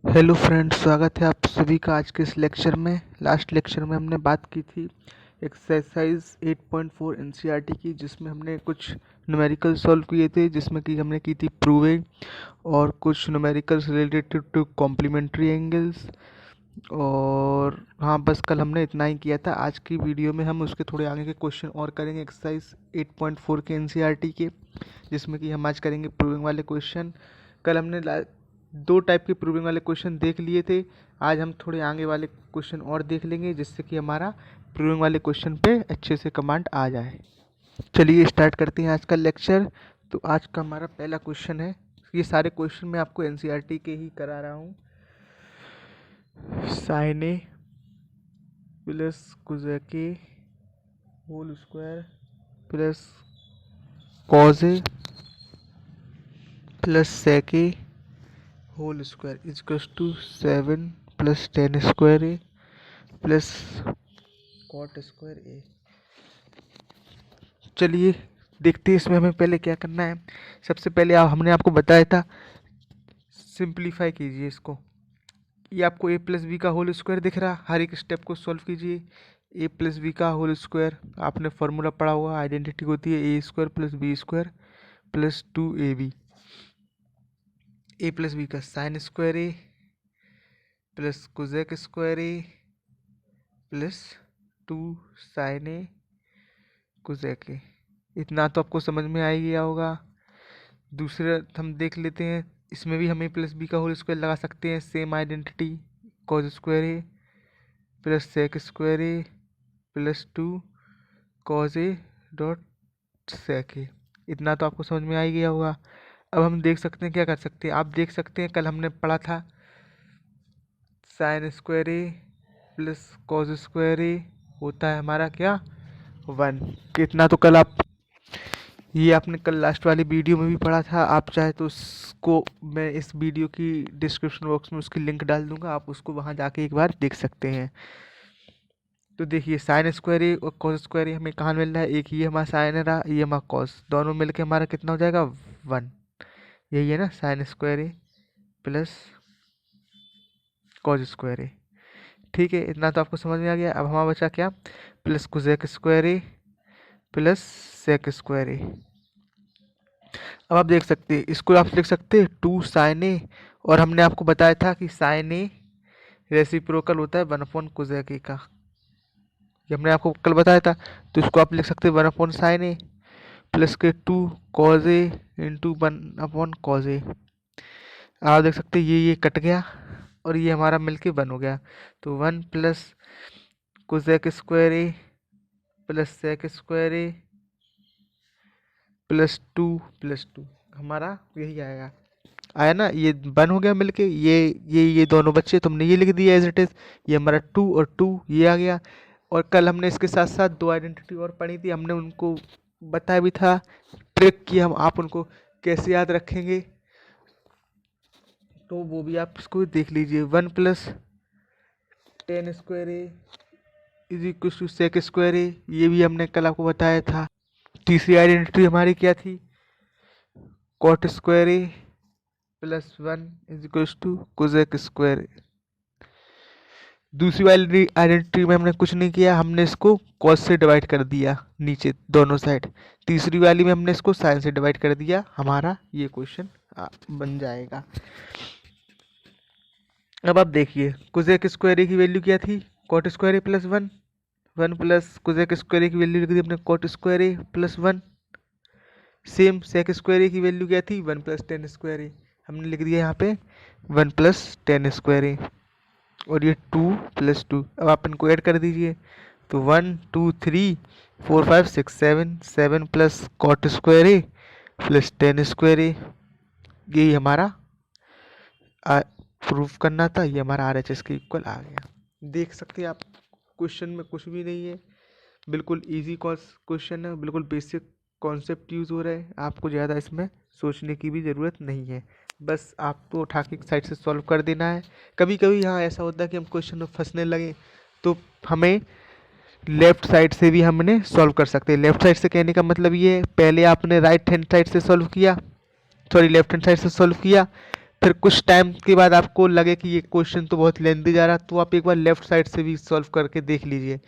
Hello friends, स्वागत है आप सभी का आज के इस लेक्चर में। लास्ट लेक्चर में हमने बात की थी एक्सरसाइज 8.4 एनसीईआरटी की, जिसमें हमने कुछ न्यूमेरिकल सॉल्व किए थे, जिसमें कि हमने की थी प्रूविंग और कुछ numericals related to complementary angles. और हाँ, बस कल हमने इतना ही किया था। आज की वीडियो में हम उसके थोड़े आगे के क्वेश्चन और करेंगे एक्सरसाइज 8.4 के एनसीईआरटी के, जिसमें कि हम आज करेंगे प्रूविंग वाले क्वेश्चन। कल हमने दो टाइप के प्रूविंग वाले क्वेश्चन देख लिए थे। आज हम थोड़े आगे वाले क्वेश्चन और देख लेंगे, जिससे कि हमारा प्रूविंग वाले क्वेश्चन पे अच्छे से कमांड आ जाए। चलिए स्टार्ट करते हैं आज का लेक्चर। तो आज का हमारा पहला क्वेश्चन है, ये सारे क्वेश्चन मैं आपको एनसीईआरटी के ही करा रहा हूँ। Sine A plus cosec A whole square plus cos A plus sec A whole square equals to 7 plus tan square A plus cot square A. चलिए देखते हैं इसमें हमें पहले क्या करना है। सबसे पहले हमने आपको बताया था, सिंप्लीफाई कीजिए इसको। ये आपको ए प्लस बी का होल स्क्वायर दिख रहा, हर एक स्टेप को सॉल्व कीजिए। ए प्लस बी का होल स्क्वायर, आपने फॉर्मूला पढ़ा हुआ, आइडेंटिटी होती है A square plus B square plus 2ab। A plus B का sine square A plus cosec square A plus 2 sine A cosec A. इतना तो आपको समझ में आ ही गया होगा। दूसरा हम देख लेते हैं, इसमें भी हम ए प्लस बी का होल स्क्वायर लगा सकते हैं, same identity, cos square A plus sec square A plus 2 cos A dot sec A. इतना तो आपको समझ में आ ही गया होगा। अब हम देख सकते हैं, क्या कर सकते हैं, आप देख सकते हैं कल हमने पढ़ा था sine square A plus cos square ए होता है हमारा क्या 1। इतना तो कल ये आपने कल लास्ट वाली वीडियो में भी पढ़ा था। आप चाहे तो उसको मैं इस वीडियो की डिस्क्रिप्शन बॉक्स में उसकी लिंक डाल दूंगा, आप उसको वहाँ जाके एक बार देख सकते हैं। तो देखिए साइन स्क्वायर ए और कॉस स्क्वायर ए हमें कहाँ मिल रहा है, एक ये हमारा साइन रहा, ये हमारा कॉस, दोनों मिलके हमारा कितना हो जाएगा 1। यही है ना, sign square A plus cos square ए। ठीक है, इतना तो आपको समझ में आ गया। अब हमारा बचा क्या, plus cosec square A plus sec square A. अब आप देख सकते हैं, इसको आप लिख सकते हैं 2 साइन ए, और हमने आपको बताया था कि साइन ए रेसिप्रोकल होता है 1 कोसेक ए का, ये हमने आपको कल बताया था। तो इसको आप लिख सकते हैं 1 साइन ए प्लस के 2 कॉज ए इंटू 1 कॉज ए। आप देख सकते हैं ये कट गया और ये हमारा मिलके 1 हो गया। तो 1 plus cosec square A plus sec square A plus 2 हमारा यही आएगा। आया ना, ये 1 हो गया मिलके, ये दोनों बच्चे तुमने ये लिख दिया एज इट इज, ये हमारा 2 और 2 ये आ गया। और कल हमने इसके साथ साथ दो आइडेंटिटी और पढ़ी थी, हमने उनको बताया भी था ट्रिक कि हम आप उनको कैसे याद रखेंगे, तो वो भी आप इसको देख लीजिए। 1 plus tan square A is equal to sec square A, ये भी हमने कल आपको बताया था। तीसरी आइडेंटिटी हमारी क्या थी, cot square A plus 1 is equal to cosec square A. दूसरी वाली आइडेंटिटी में हमने कुछ नहीं किया, हमने इसको कॉस से डिवाइड कर दिया नीचे दोनों साइड। तीसरी वाली में हमने इसको साइन से डिवाइड कर दिया, हमारा ये क्वेश्चन बन जाएगा। अब आप देखिए कोसेक स्क्वायर की वैल्यू क्या थी, cot square plus 1, 1 plus cosec square की वैल्यू लिख दी हमने cot square plus 1। Same sec square की वैल्यू क्या थी, 1 प्लस टेन स्क्वायर, हमने लिख दिया यहाँ पे 1 प्लस टेन स्क्वायर, और ये 2 प्लस 2। अब आप इनको ऐड कर दीजिए, तो 1 2 3 4 5 6 7, 7 plus cot square A plus tan square ए। यही हमारा प्रूफ करना था, ये हमारा RHS के इक्वल आ गया। देख सकते हैं आप, क्वेश्चन में कुछ भी नहीं है, बिल्कुल इजी क्वेश्चन है, बिल्कुल बेसिक कॉन्सेप्ट यूज़ हो रहा है, आपको ज़्यादा इसमें सोचने की भी ज़रूरत नहीं है, बस आपको उठा के साइड से सॉल्व कर देना है। कभी कभी यहाँ ऐसा होता है कि हम क्वेश्चन में फंसने लगे, तो हमें लेफ्ट साइड से भी हमने सॉल्व कर सकते हैं। लेफ्ट साइड से कहने का मतलब ये है, पहले आपने राइट हैंड साइड से सॉल्व किया, सॉरी लेफ्ट हैंड साइड से सॉल्व किया, फिर कुछ टाइम के बाद आपको लगे कि ये क्वेश्चन तो बहुत लेंथी जा रहा, तो आप एक बार लेफ्ट साइड से भी सॉल्व करके देख लीजिए,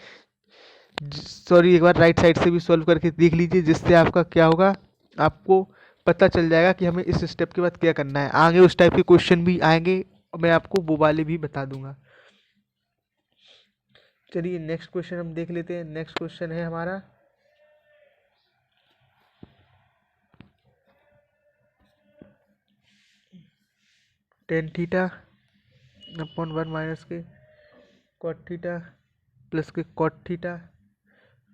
सॉरी एक बार राइट साइड से भी सॉल्व करके देख लीजिए, जिससे आपका क्या होगा, आपको पता चल जाएगा कि हमें इस स्टेप के बाद क्या करना है। आगे उस टाइप के क्वेश्चन भी आएंगे, मैं आपको वो वाले भी बता दूंगा। चलिए नेक्स्ट क्वेश्चन हम देख लेते हैं। नेक्स्ट क्वेश्चन है हमारा टेन थीटा अपॉन 1 माइनस के कॉट थीटा प्लस के कॉट थीटा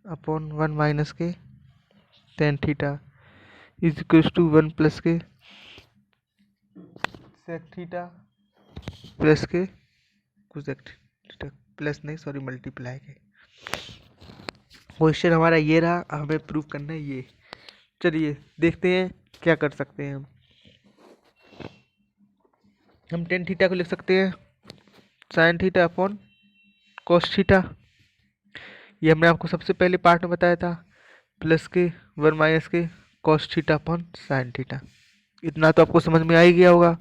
अपॉन 1 माइनस के tan theta is equals to 1 plus के सेक थीटा प्लस के कोसेक थीटा, प्लस नहीं सॉरी मल्टीप्लाई के। क्वेश्चन हमारा ये रहा, हमें प्रूव करना है ये। चलिए देखते हैं क्या कर सकते हैं हम टेन थीटा को लिख सकते हैं sine theta upon cos theta, ये हमने आपको सबसे पहले पार्ट में बताया था, प्लस के 1 माइनस के cos theta upon sine theta. इतना तो आपको समझ में आ ही गया होगा।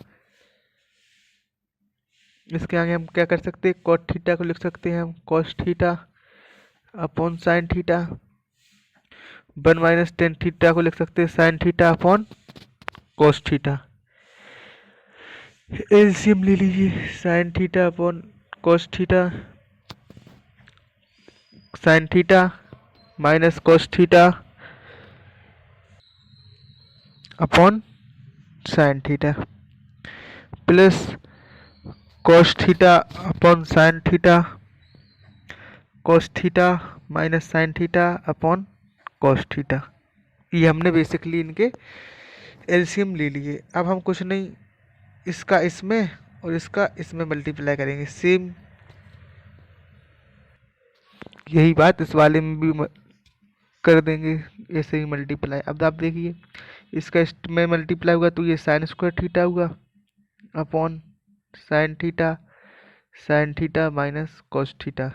इसके आगे हम क्या कर सकते हैं, कॉट थीटा को लिख सकते हैं हम cos theta upon sine theta, 1 minus tan theta को लिख सकते हैं sine theta upon cos theta. LCM ले लीजिए, sine theta upon cos theta, sine theta minus cos theta upon sine theta plus cos theta upon sine theta, cos theta minus sine theta upon cos theta. ये हमने basically इनके LCM ले लिए। अब हम कुछ नहीं, इसका इसमें और इसका इसमें मल्टीप्लाई करेंगे, सेम यही बात इस वाले में भी कर देंगे, ऐसे ही मल्टीप्लाई। अब आप देखिए इसका इसमें मल्टीप्लाई हुआ तो ये साइन स्क्वायर थीटा हुआ upon sine theta minus cos theta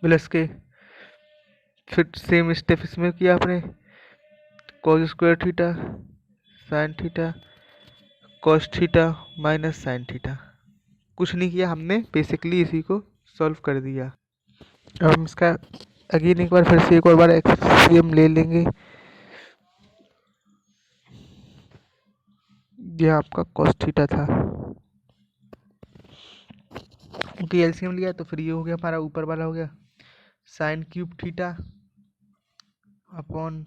plus के फिर सेम स्टेप इसमें किया आपने, cos square theta sine theta cos theta minus sine theta. कुछ नहीं किया हमने, बेसिकली इसी को सॉल्व कर दिया। अब हम इसका अगेन एक बार फिर से एक और बार एक्सट्रीम ले लेंगे। यह आपका कॉस थीटा था, क्योंकि एलसीएम लिया तो फिर ये हो गया हमारा ऊपर वाला हो गया साइन क्यूब थीटा अपॉन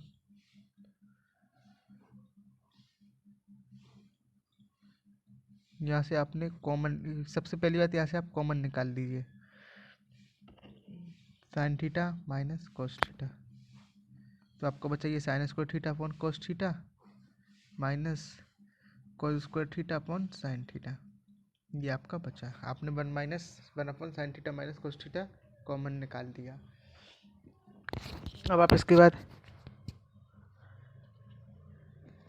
यहाँ से आपने कॉमन, सबसे पहली बात यहाँ से आप कॉमन निकाल दीजिए, sine theta minus cos theta, तो आपको बचा ये sine square theta upon cos theta minus cos square theta upon sine theta. ये आपका बचा, आपने 1 upon sine theta minus cos theta common निकाल दिया। अब आप इसके बाद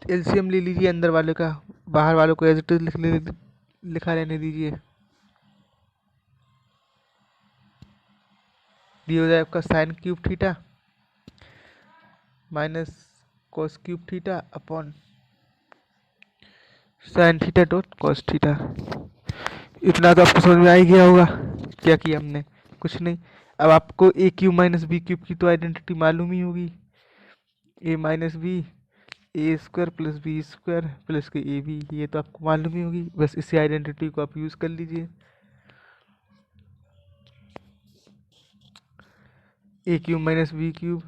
एलसीएम ले लीजिए अंदर वाले का, बाहर वालों को एज इट इज लिखा रहने दीजिए। ये हो जाए आपका sine cube theta minus cos cube theta upon sine theta dot cos theta. इतना तो आपको समझ में आ ही गया होगा क्या किया हमने, कुछ नहीं। अब आपको A cube minus B cube की तो आइडेंटिटी मालूम ही होगी, A minus B A square plus B square plus के ए बी, ये तो आपको मालूम ही होगी, बस इसी आइडेंटिटी को आप यूज़ कर लीजिए। ए cube minus B cube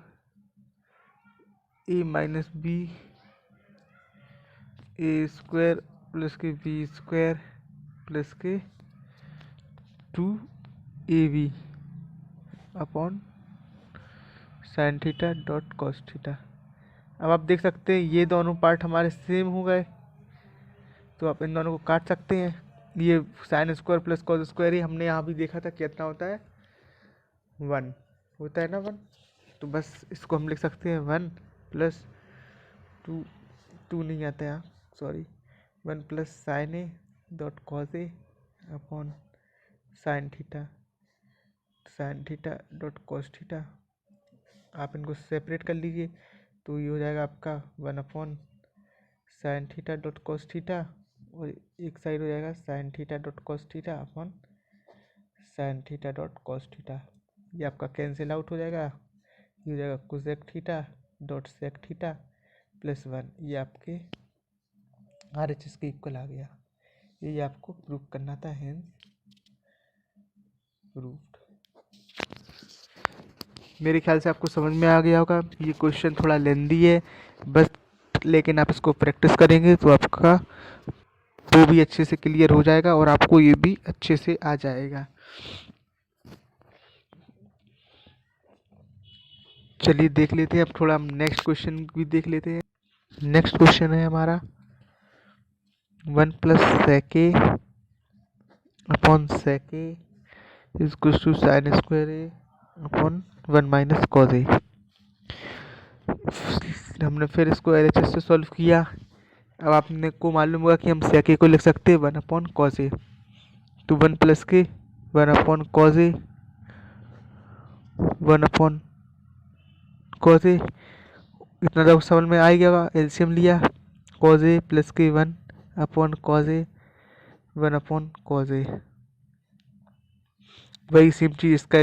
A minus B A square plus के बी स्क्वायर प्लस के 2ab upon sine theta dot cos theta. अब आप देख सकते हैं ये दोनों पार्ट हमारे सेम हो गए, तो आप इन दोनों को काट सकते हैं। ये sine square plus cos square ही हमने यहाँ भी देखा था कितना होता है, 1 होता है ना 1, तो बस इसको हम लिख सकते हैं 1 प्लस 2 नहीं आता है sorry, 1 plus sign A dot cos A upon sine theta dot cos theta. आप इनको सेपरेट कर लीजिए तो ये हो जाएगा आपका 1 upon sine theta dot cos theta और एक साइड हो जाएगा sine theta dot cos theta upon sine theta dot cos theta. ये आपका कैंसिल आउट हो जाएगा, ये हो जाएगा cosec theta dot sec theta plus 1। ये आपके RHS के इक्वल आ गया। ये आपको प्रूव करना था, हेंस प्रूव्ड। मेरे ख्याल से आपको समझ में आ गया होगा। ये क्वेश्चन थोड़ा लेंदी है बस, लेकिन आप इसको प्रैक्टिस करेंगे तो आपका वो भी अच्छे से क्लियर हो जाएगा और आपको ये भी अच्छे से आ जाएगा। चलिए देख लेते हैं अब थोड़ा, हम नेक्स्ट क्वेश्चन भी देख लेते हैं। नेक्स्ट क्वेश्चन है हमारा 1 plus sec A upon sec A is equal to sine square A upon 1 minus cos A. हमने फिर इसको LHS से सॉल्व किया। अब आपने को मालूम होगा कि हम सेक ए को लिख सकते हैं 1 अपॉन कॉस ए, तो 1 प्लस के 1 upon cos A 1 upon cos A, इतना तो समझ में आ ही गया होगा। एलसीएम लिया, कॉस ए प्लस के 1 upon cos A 1 upon cos ए, वही सेम चीज़ इसका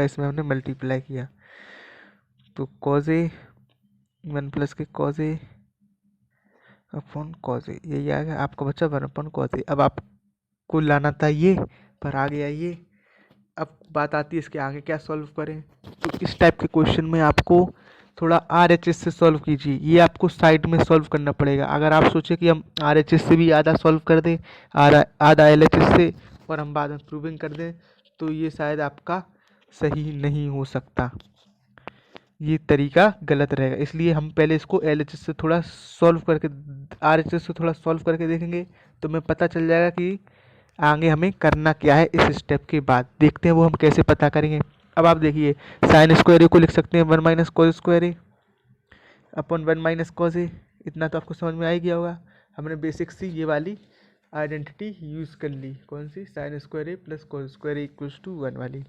इसमें हमने मल्टीप्लाई किया, तो कॉस ए 1 प्लस के कॉस ए अपॉन कॉस ए, यही आ गया आपका बच्चा 1 अपॉन कॉस ए। अब आपको लाना था ये, पर आ गया ये। अब बात आती है इसके आगे क्या सॉल्व करें। तो इस टाइप के क्वेश्चन में आपको थोड़ा RHS से सॉल्व कीजिए, ये आपको साइड में सॉल्व करना पड़ेगा। अगर आप सोचे कि हम RHS से भी आधा सॉल्व कर दें, आधा LHS से, और हम बाद में प्रूविंग कर दें, तो ये शायद आपका सही नहीं हो सकता, ये तरीका गलत रहेगा। इसलिए हम पहले इसको LHS से थोड़ा सॉल्व करके, RHS से थोड़ा सॉल्व करके देखेंगे, तो हमें पता चल जाएगा कि आगे हमें करना क्या है। इस स्टेप के बाद देखते हैं वो हम कैसे पता करेंगे। अब आप देखिए, साइन स्क्वायर ए को लिख सकते हैं 1 minus cos square A upon 1 minus cos A. इतना तो आपको समझ में आ ही गया होगा। हमने बेसिक सी ये वाली आइडेंटिटी यूज़ कर ली, कौन सी, sine square A plus cos square A equals to 1 वाली।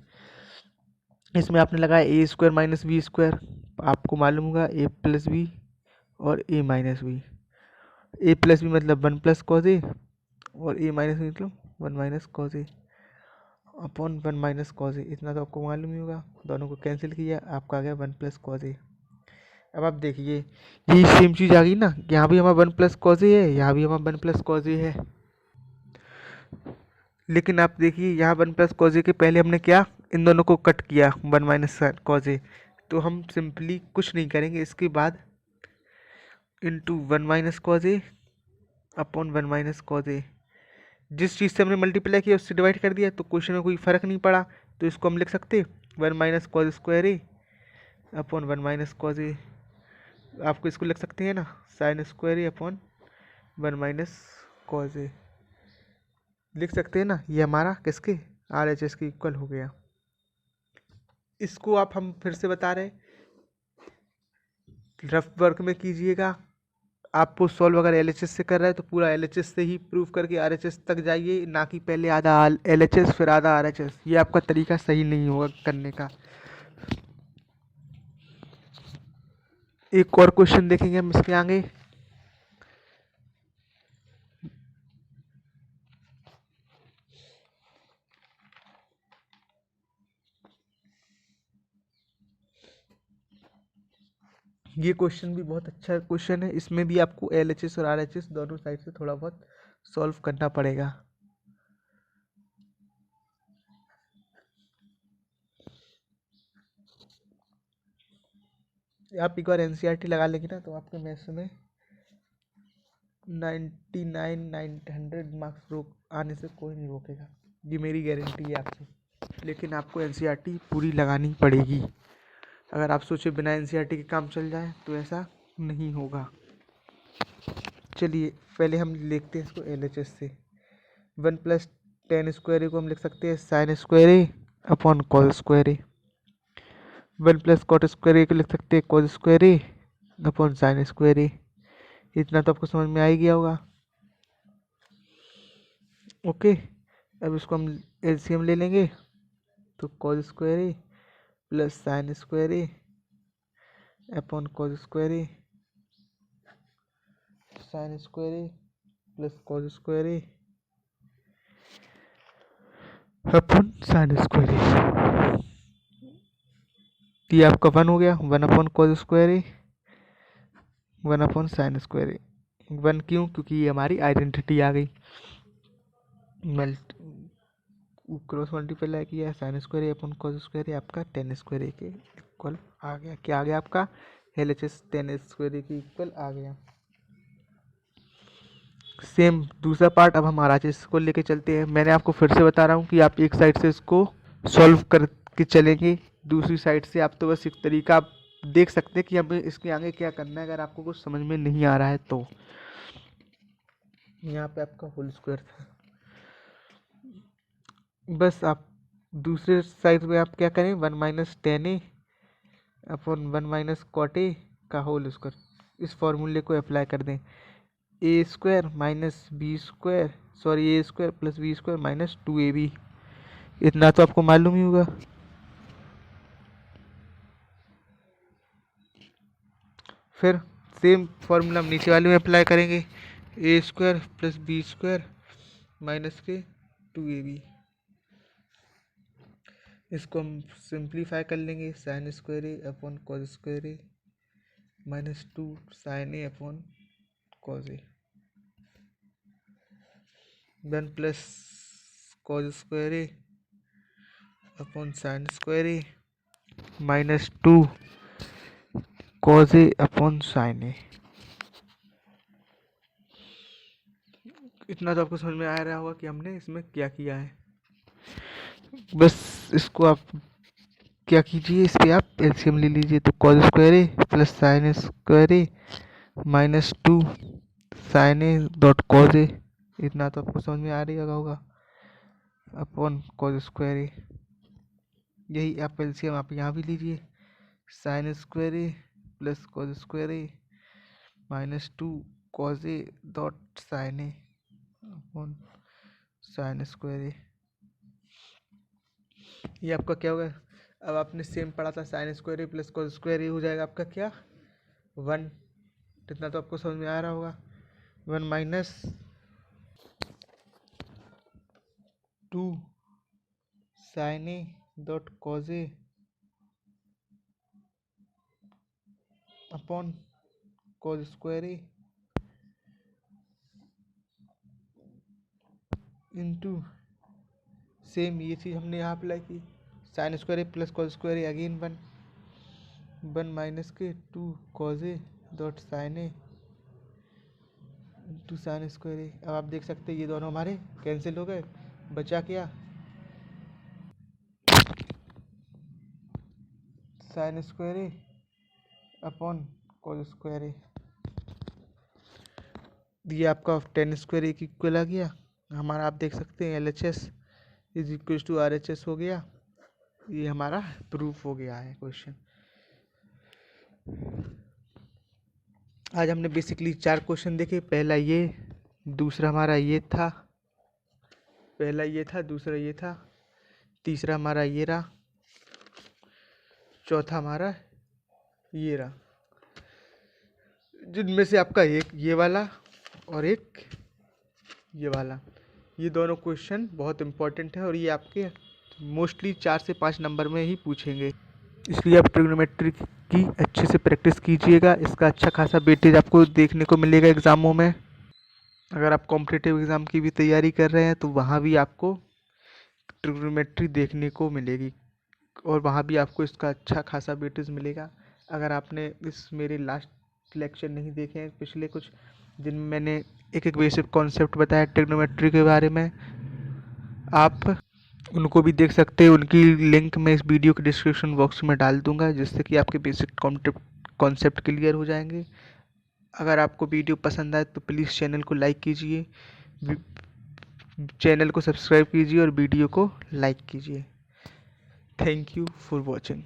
इसमें आपने लगाया A square minus B square, आपको मालूम होगा ए प्लस बी और A minus B. A plus B मतलब 1 प्लस कॉस ए, और ए माइनस बी मतलब 1 minus cos A upon 1 minus cos A. इतना तो आपको मालूम ही होगा। दोनों को कैंसिल किया, आपका आ गया 1 प्लस कॉस ए। अब आप देखिए, यही सेम चीज़ आ गई ना, यहाँ भी हमारा 1 प्लस कॉस ए है, यहाँ भी हमारा 1 प्लस कॉस ए है। लेकिन आप देखिए, यहाँ 1 प्लस कॉस ए के पहले हमने क्या, इन दोनों को कट किया 1 माइनस कॉस ए। तो हम सिंपली कुछ नहीं करेंगे, इसके बाद into 1 minus cos A upon 1 minus cos ए। जिस चीज़ से हमने मल्टीप्लाई किया उससे डिवाइड कर दिया, तो क्वेश्चन में कोई फ़र्क नहीं पड़ा, तो इसको हम लिख सकते 1 minus cos square A upon 1 minus cos ए। आपको इसको लिख सकते हैं ना, sign square A upon 1 minus cos ए, लिख सकते हैं ना। ये हमारा किसके, RHS के इक्वल हो गया। इसको आप, हम फिर से बता रहे, रफ वर्क में कीजिएगा। आपको सॉल्व अगर LHS से कर रहा है तो पूरा LHS से ही प्रूव करके RHS तक जाइए, ना कि पहले आधा LHS फिर आधा RHS। ये आपका तरीका सही नहीं होगा करने का। एक और क्वेश्चन देखेंगे हम इसके आगे। ये क्वेश्चन भी बहुत अच्छा क्वेश्चन है, इसमें भी आपको LHS और RHS दोनों साइड से थोड़ा बहुत सॉल्व करना पड़ेगा। आप एक बार NCERT लगा लेंगे ना, तो आपके मैथ्स में 99-900 मार्क्स रोक आने से कोई नहीं रोकेगा, ये मेरी गारंटी है आपसे। लेकिन आपको NCERT पूरी लगानी पड़ेगी। अगर आप सोचे बिना NCERT के काम चल जाए तो ऐसा नहीं होगा। चलिए पहले हम लिखते हैं इसको LHS से। 1 प्लस टेन स्क्वायर ए को हम लिख सकते हैं sign square A upon cos square A. 1 plus cot square ए को लिख सकते हैं cos square A upon sine square ए। इतना तो आपको समझ में आ ही गया होगा। ओके, अब इसको हम LCM ले लेंगे, तो cos square A plus sine square A upon cos square A sign square A plus cos square A upon sign square A. ये आपका 1 हो गया, 1 अपॉन कॉस स्क्वायर ए, 1 अपॉन साइन स्क्वायर ए। 1 क्यों? क्योंकि ये हमारी आइडेंटिटी आ गई। क्रॉस मल्टीप्लाई किया, sign square A upon cos square ए आपका टेन स्क्वायर ए के इक्वल आ गया। क्या आ गया आपका? LHS टेन स्क्वायर ए के इक्वल आ गया। सेम दूसरा पार्ट अब हम RHS को लेके चलते हैं। मैंने आपको फिर से बता रहा हूँ कि आप एक साइड से इसको सॉल्व करके चलेंगे, दूसरी साइड से आप तो बस एक तरीका आप देख सकते हैं कि हमें इसके आगे क्या करना है। अगर आपको कुछ समझ में नहीं आ रहा है तो यहाँ पे आपका होल स्क्वायर था, बस आप दूसरे साइड में आप क्या करें, 1 minus tan A upon 1 minus cot A का होल स्क्वायर, इस फॉर्मूले को अप्लाई कर दें। A square minus B square, sorry A square plus B square minus 2ab, इतना तो आपको मालूम ही होगा। फिर सेम फॉर्मूला हम नीचे वाले में अप्लाई करेंगे, A square plus B square minus के 2ab। इसको हम सिंप्लीफाई कर लेंगे, sine square A upon cos square A minus 2 sine A upon cos A, 1 plus cos square A upon sine square A minus 2 cos A upon sine A. इतना तो आपको समझ में आ रहा होगा कि हमने इसमें क्या किया है। बस इसको आप क्या कीजिए, इस पे आप एलसीएम ले लीजिए, तो cos square A plus sine square A minus 2 sine A dot cos A, इतना तो आपको समझ में आ रही होगा, अपॉन कॉस स्क्वायर ए। यही आप एलसीएम आप यहाँ भी लीजिए, sine square A plus cos square A minus 2 cos A dot sine A upon sine square A. ये आपका क्या होगा? अब आपने सेम पढ़ा था, sine square A plus cos square A हो जाएगा आपका क्या, 1। इतना तो आपको समझ में आ रहा होगा। 1 minus 2 sine A dot cos A upon cos square A into same ये चीज़ हमने यहाँ अप्लाई की, sine square A plus cos square A again 1 minus के 2 cos A dot sine A into sine square A. अब आप देख सकते हैं ये दोनों हमारे कैंसिल हो गए, बचा क्या, sign square A upon cos square A. ये आपका टेन स्क्वायर ए की इक्वल आ गया हमारा। आप देख सकते हैं LHS is equal to RHS हो गया। ये हमारा प्रूफ हो गया है क्वेश्चन। आज हमने बेसिकली 4 क्वेश्चन देखे। पहला ये, दूसरा हमारा ये था, पहला ये था, दूसरा ये था, तीसरा हमारा ये रहा, चौथा हमारा ये रहा, जिनमें से आपका एक ये वाला और एक ये वाला, ये दोनों क्वेश्चन बहुत इंपॉर्टेंट है और ये आपके मोस्टली 4 से 5 नंबर में ही पूछेंगे। इसलिए आप ट्रिग्नोमेट्री की अच्छे से प्रैक्टिस कीजिएगा। इसका अच्छा खासा वेटेज आपको देखने को मिलेगा एग्ज़ामों में। अगर आप कॉम्पिटिटिव एग्ज़ाम की भी तैयारी कर रहे हैं तो वहाँ भी आपको ट्रिग्नोमेट्री देखने को मिलेगी और वहाँ भी आपको इसका अच्छा खासा वेटेज मिलेगा। अगर आपने इस मेरे लास्ट लेक्चर नहीं देखे हैं पिछले कुछ, जिनमें मैंने एक एक बेसिक कॉन्सेप्ट बताया ट्रिग्नोमेट्री के बारे में, आप उनको भी देख सकते हैं। उनकी लिंक मैं इस वीडियो के डिस्क्रिप्शन बॉक्स में डाल दूंगा, जिससे कि आपके बेसिक कॉन्सेप्ट क्लियर हो जाएंगे। अगर आपको वीडियो पसंद आए तो प्लीज़ चैनल को लाइक कीजिए, चैनल को सब्सक्राइब कीजिए और वीडियो को लाइक कीजिए। Thank you for watching.